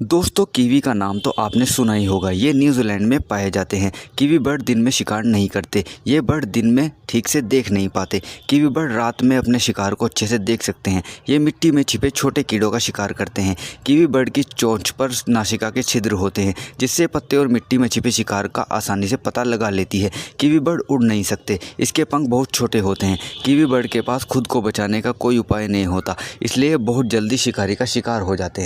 दोस्तों कीवी का नाम तो आपने सुना ही होगा। ये न्यूजीलैंड में पाए जाते हैं। कीवी बर्ड दिन में शिकार नहीं करते। ये बर्ड दिन में ठीक से देख नहीं पाते। कीवी बर्ड रात में अपने शिकार को अच्छे से देख सकते हैं। ये मिट्टी में छिपे छोटे कीड़ों का शिकार करते हैं। कीवी बर्ड की चोंच पर नासिका के छिद्र होते हैं, जिससे पत्ते और मिट्टी में छिपे शिकार का आसानी से पता लगा लेती है। कीवी बर्ड उड़ नहीं सकते। इसके पंख बहुत छोटे होते हैं। कीवी बर्ड के पास खुद को बचाने का कोई उपाय नहीं होता, इसलिए बहुत जल्दी शिकारी का शिकार हो जाते हैं।